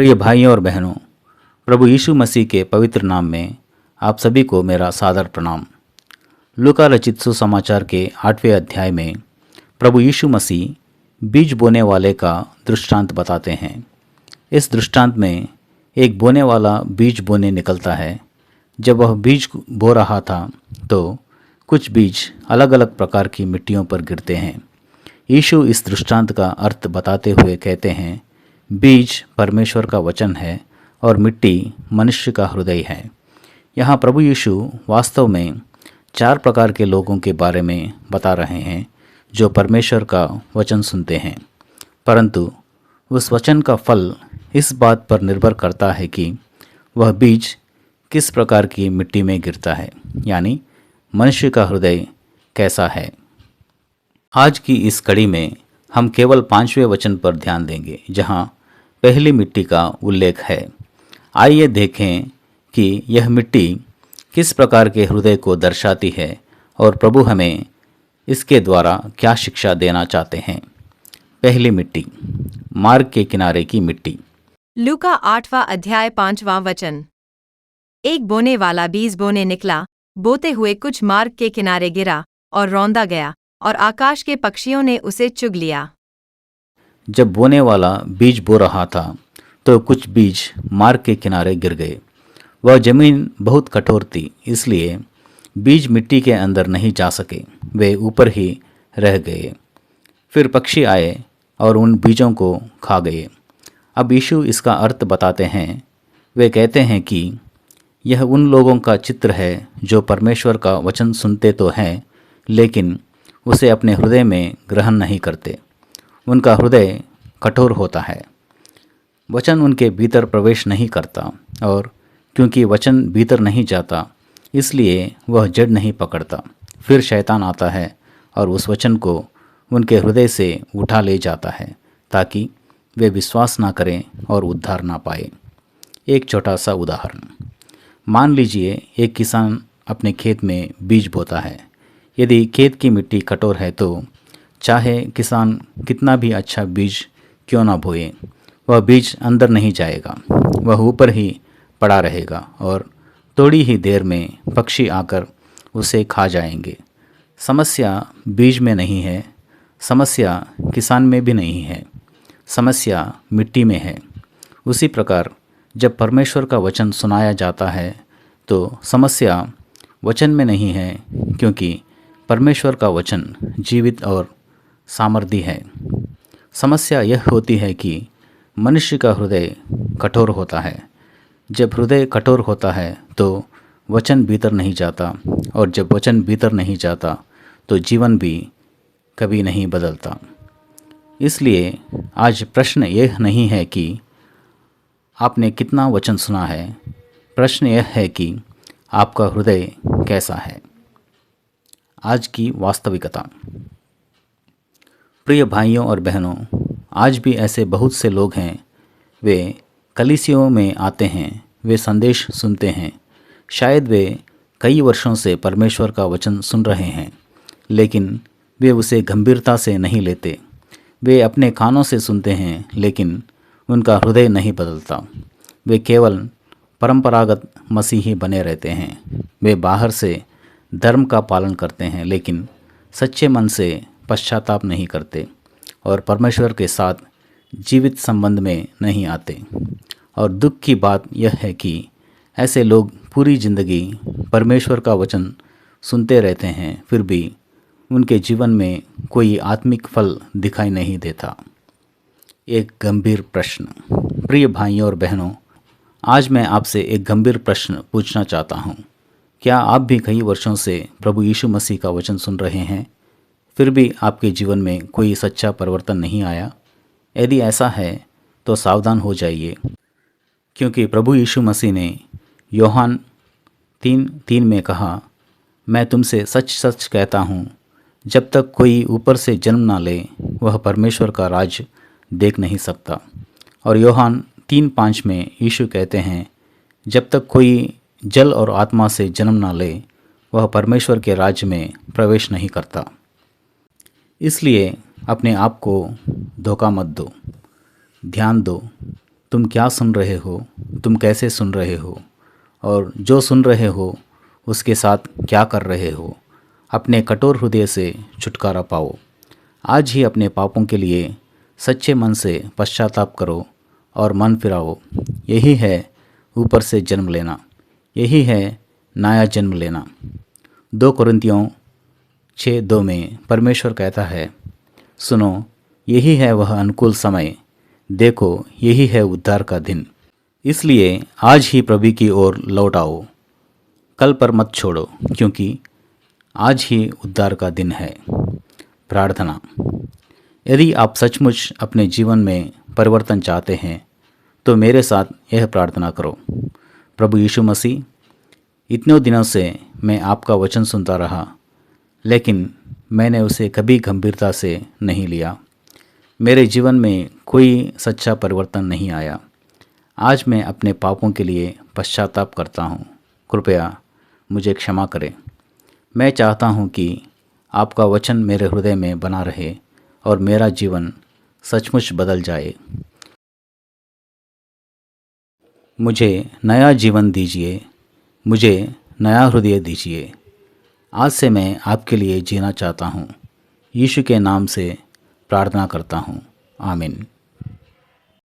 प्रिय भाइयों और बहनों, प्रभु यीशु मसीह के पवित्र नाम में आप सभी को मेरा सादर प्रणाम। लूका रचित सुसमाचार के 8वें अध्याय में प्रभु यीशु मसीह बीज बोने वाले का दृष्टांत बताते हैं। इस दृष्टांत में एक बोने वाला बीज बोने निकलता है। जब वह बीज बो रहा था तो कुछ बीज अलग अलग प्रकार की मिट्टियों पर गिरते हैं। यीशु इस दृष्टांत का अर्थ बताते हुए कहते हैं, बीज परमेश्वर का वचन है और मिट्टी मनुष्य का हृदय है। यहाँ प्रभु यीशु वास्तव में 4 प्रकार के लोगों के बारे में बता रहे हैं जो परमेश्वर का वचन सुनते हैं, परंतु उस वचन का फल इस बात पर निर्भर करता है कि वह बीज किस प्रकार की मिट्टी में गिरता है, यानी मनुष्य का हृदय कैसा है। आज की इस कड़ी में हम केवल 5वें वचन पर ध्यान देंगे, जहाँ पहली मिट्टी का उल्लेख है। आइए देखें कि यह मिट्टी किस प्रकार के हृदय को दर्शाती है और प्रभु हमें इसके द्वारा क्या शिक्षा देना चाहते हैं। पहली मिट्टी, मार्ग के किनारे की मिट्टी। लूका 8वां अध्याय 5वां वचन। एक बोने वाला बीज बोने निकला, बोते हुए कुछ मार्ग के किनारे गिरा और रौंदा गया, और आकाश के पक्षियों ने उसे चुग लिया। जब बोने वाला बीज बो रहा था तो कुछ बीज मार्ग के किनारे गिर गए। वह जमीन बहुत कठोर थी, इसलिए बीज मिट्टी के अंदर नहीं जा सके, वे ऊपर ही रह गए। फिर पक्षी आए और उन बीजों को खा गए। अब यीशु इसका अर्थ बताते हैं। वे कहते हैं कि यह उन लोगों का चित्र है जो परमेश्वर का वचन सुनते तो हैं, लेकिन उसे अपने हृदय में ग्रहण नहीं करते। उनका हृदय कठोर होता है, वचन उनके भीतर प्रवेश नहीं करता, और क्योंकि वचन भीतर नहीं जाता इसलिए वह जड़ नहीं पकड़ता। फिर शैतान आता है और उस वचन को उनके हृदय से उठा ले जाता है ताकि वे विश्वास ना करें और उद्धार ना पाए। एक छोटा सा उदाहरण, मान लीजिए एक किसान अपने खेत में बीज बोता है। यदि खेत की मिट्टी कठोर है तो चाहे किसान कितना भी अच्छा बीज क्यों ना बोए, वह बीज अंदर नहीं जाएगा, वह ऊपर ही पड़ा रहेगा और थोड़ी ही देर में पक्षी आकर उसे खा जाएंगे। समस्या बीज में नहीं है, समस्या किसान में भी नहीं है, समस्या मिट्टी में है। उसी प्रकार जब परमेश्वर का वचन सुनाया जाता है तो समस्या वचन में नहीं है, क्योंकि परमेश्वर का वचन जीवित और सामर्थी है। समस्या यह होती है कि मनुष्य का हृदय कठोर होता है। जब हृदय कठोर होता है तो वचन भीतर नहीं जाता, और जब वचन भीतर नहीं जाता तो जीवन भी कभी नहीं बदलता। इसलिए आज प्रश्न यह नहीं है कि आपने कितना वचन सुना है, प्रश्न यह है कि आपका हृदय कैसा है। आज की वास्तविकता। प्रिय भाइयों और बहनों, आज भी ऐसे बहुत से लोग हैं, वे कलीसियों में आते हैं, वे संदेश सुनते हैं, शायद वे कई वर्षों से परमेश्वर का वचन सुन रहे हैं, लेकिन वे उसे गंभीरता से नहीं लेते। वे अपने कानों से सुनते हैं, लेकिन उनका हृदय नहीं बदलता। वे केवल परंपरागत मसीही बने रहते हैं। वे बाहर से धर्म का पालन करते हैं, लेकिन सच्चे मन से पश्चाताप नहीं करते और परमेश्वर के साथ जीवित संबंध में नहीं आते। और दुख की बात यह है कि ऐसे लोग पूरी जिंदगी परमेश्वर का वचन सुनते रहते हैं, फिर भी उनके जीवन में कोई आत्मिक फल दिखाई नहीं देता। एक गंभीर प्रश्न। प्रिय भाइयों और बहनों, आज मैं आपसे एक गंभीर प्रश्न पूछना चाहता हूँ। क्या आप भी कई वर्षों से प्रभु यीशु मसीह का वचन सुन रहे हैं, फिर भी आपके जीवन में कोई सच्चा परिवर्तन नहीं आया? यदि ऐसा है तो सावधान हो जाइए, क्योंकि प्रभु यीशु मसीह ने यूहन्ना 3:3 में कहा, मैं तुमसे सच सच कहता हूँ, जब तक कोई ऊपर से जन्म ना ले वह परमेश्वर का राज्य देख नहीं सकता। और यूहन्ना 3:5 में यीशु कहते हैं, जब तक कोई जल और आत्मा से जन्म ना ले वह परमेश्वर के राज्य में प्रवेश नहीं करता। इसलिए अपने आप को धोखा मत दो, ध्यान दो तुम क्या सुन रहे हो, तुम कैसे सुन रहे हो, और जो सुन रहे हो उसके साथ क्या कर रहे हो। अपने कठोर हृदय से छुटकारा पाओ। आज ही अपने पापों के लिए सच्चे मन से पश्चाताप करो और मन फिराओ। यही है ऊपर से जन्म लेना, यही है नया जन्म लेना। 2 कुरिन्थियों 6:2 में परमेश्वर कहता है, सुनो, यही है वह अनुकूल समय, देखो यही है उद्धार का दिन। इसलिए आज ही प्रभु की ओर लौट आओ, कल पर मत छोड़ो, क्योंकि आज ही उद्धार का दिन है। प्रार्थना। यदि आप सचमुच अपने जीवन में परिवर्तन चाहते हैं तो मेरे साथ यह प्रार्थना करो। प्रभु यीशु मसीह, इतने दिनों से मैं आपका वचन सुनता रहा, लेकिन मैंने उसे कभी गंभीरता से नहीं लिया। मेरे जीवन में कोई सच्चा परिवर्तन नहीं आया। आज मैं अपने पापों के लिए पश्चाताप करता हूँ। कृपया मुझे क्षमा करें। मैं चाहता हूँ कि आपका वचन मेरे हृदय में बना रहे और मेरा जीवन सचमुच बदल जाए। मुझे नया जीवन दीजिए, मुझे नया हृदय दीजिए। आज से मैं आपके लिए जीना चाहता हूँ। यीशु के नाम से प्रार्थना करता हूँ। आमीन।